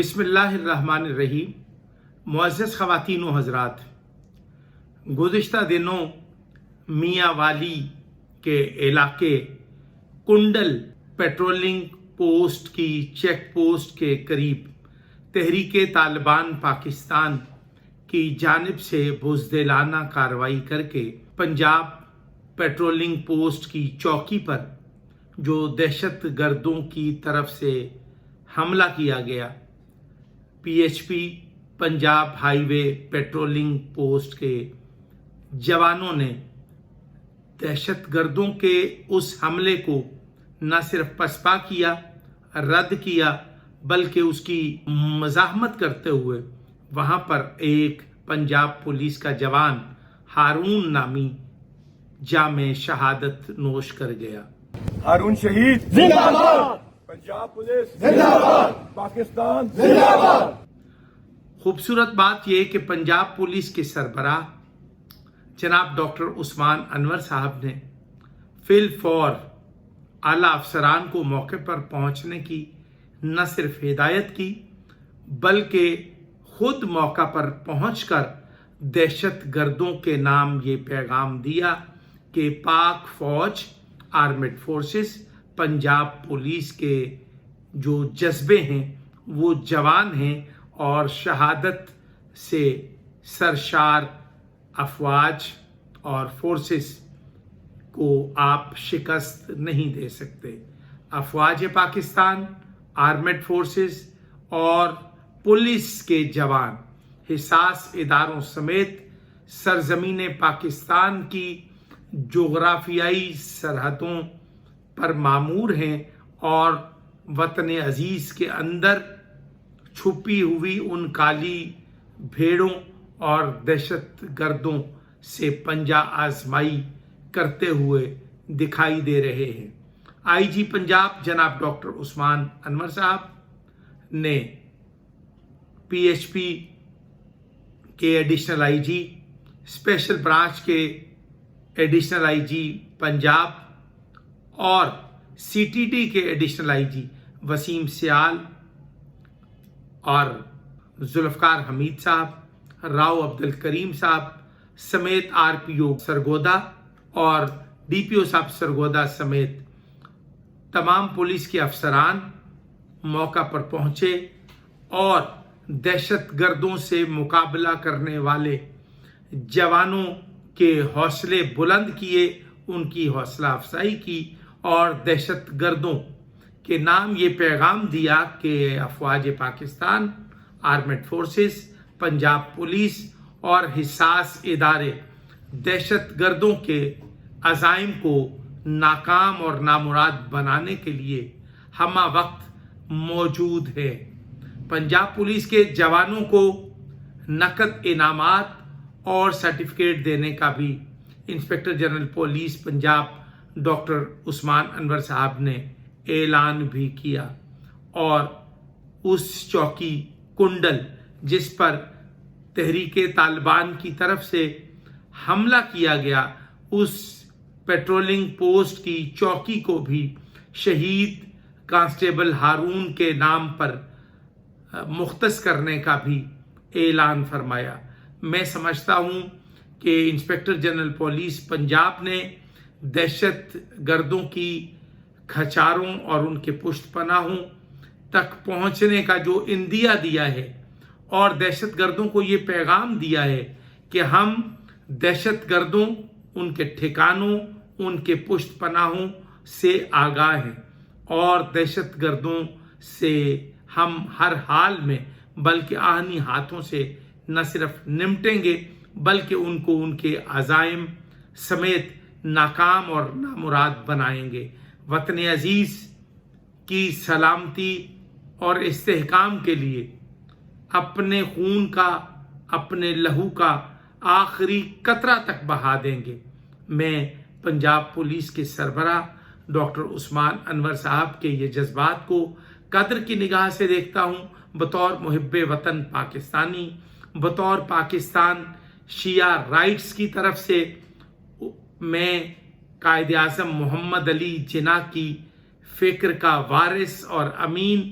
بسم اللہ الرحمن الرحیم۔ معزز خواتین و حضرات، گزشتہ دنوں میاں والی کے علاقے کنڈل پیٹرولنگ پوسٹ کی چیک پوسٹ کے قریب تحریک طالبان پاکستان کی جانب سے بزدلانہ کارروائی کر کے پنجاب پیٹرولنگ پوسٹ کی چوکی پر جو دہشت گردوں کی طرف سے حملہ کیا گیا، P H P Punjab highway patrolling post کے جوانوں نے دہشت گردوں کے اس حملے کو نہ صرف پسپا کیا، رد کیا، بلکہ اس کی مزاحمت کرتے ہوئے وہاں پر ایک پنجاب پولیس کا جوان ہارون نامی جام شہادت نوش کر گیا۔ ہارون شہید زندہ باد، پنجاب پولیس زندہ باد، پاکستان زندہ باد۔ خوبصورت بات یہ کہ پنجاب پولیس کے سربراہ جناب ڈاکٹر عثمان انور صاحب نے فی الفور اعلیٰ افسران کو موقع پر پہنچنے کی نہ صرف ہدایت کی، بلکہ خود موقع پر پہنچ کر دہشت گردوں کے نام یہ پیغام دیا کہ پاک فوج، آرمڈ فورسز، پنجاب پولیس کے جو جذبے ہیں وہ جوان ہیں اور شہادت سے سرشار افواج اور فورسز کو آپ شکست نہیں دے سکتے۔ افواج پاکستان، آرمڈ فورسز اور پولیس کے جوان حساس اداروں سمیت سرزمین پاکستان کی جغرافیائی سرحدوں پر مامور ہیں اور وطن عزیز کے اندر چھپی ہوئی ان کالی بھیڑوں اور دہشت گردوں سے پنجہ آزمائی کرتے ہوئے دکھائی دے رہے ہیں۔ آئی جی پنجاب جناب ڈاکٹر عثمان انور صاحب نے پی ایچ پی کے additional I G, special branch کے ایڈیشنل آئی جی پنجاب اور سی ٹی ڈی کے additional I G Waseem Sial اور ذوالفقار حمید صاحب، راؤ عبدالکریم صاحب سمیت آر پی او سرگودا اور ڈی پی او صاحب سرگودا سمیت تمام پولیس کے افسران موقع پر پہنچے اور دہشت گردوں سے مقابلہ کرنے والے جوانوں کے حوصلے بلند کیے، ان کی حوصلہ افزائی کی اور دہشت گردوں کے نام یہ پیغام دیا کہ افواج Pakistan, armed forces, Punjab police اور حساس ادارے دہشت گردوں کے عزائم کو ناکام اور نامراد بنانے کے لیے ہمہ وقت موجود ہے۔ پنجاب پولیس کے جوانوں کو نقد انعامات اور سرٹیفکیٹ دینے کا بھی inspector general police Punjab doctor Usman Anwar sahab نے اعلان بھی کیا، اور اس چوکی کنڈل جس پر تحریک طالبان کی طرف سے حملہ کیا گیا، اس پیٹرولنگ پوسٹ کی چوکی کو بھی شہید کانسٹیبل ہارون کے نام پر مختص کرنے کا بھی اعلان فرمایا۔ میں سمجھتا ہوں کہ انسپکٹر جنرل پولیس پنجاب نے دہشت گردوں کی کھچاروں اور ان کے پشت پناہوں تک پہنچنے کا جو اندیا دیا ہے اور دہشت گردوں کو یہ پیغام دیا ہے کہ ہم دہشت گردوں، ان کے ٹھکانوں، ان کے پشت پناہوں سے آگاہ ہیں اور دہشت گردوں سے ہم ہر حال میں بلکہ آہنی ہاتھوں سے نہ صرف نمٹیں گے بلکہ ان کو ان کے عزائم سمیت ناکام اور نامراد بنائیں گے۔ وطن عزیز کی سلامتی اور استحکام کے لیے اپنے خون کا، اپنے لہو کا آخری قطرہ تک بہا دیں گے۔ میں پنجاب پولیس کے سربراہ ڈاکٹر عثمان انور صاحب کے یہ جذبات کو قدر کی نگاہ سے دیکھتا ہوں۔ بطور محب وطن پاکستانی، بطور پاکستان شیعہ رائٹس کی طرف سے میں قائد اعظم محمد علی جناح کی فکر کا وارث اور امین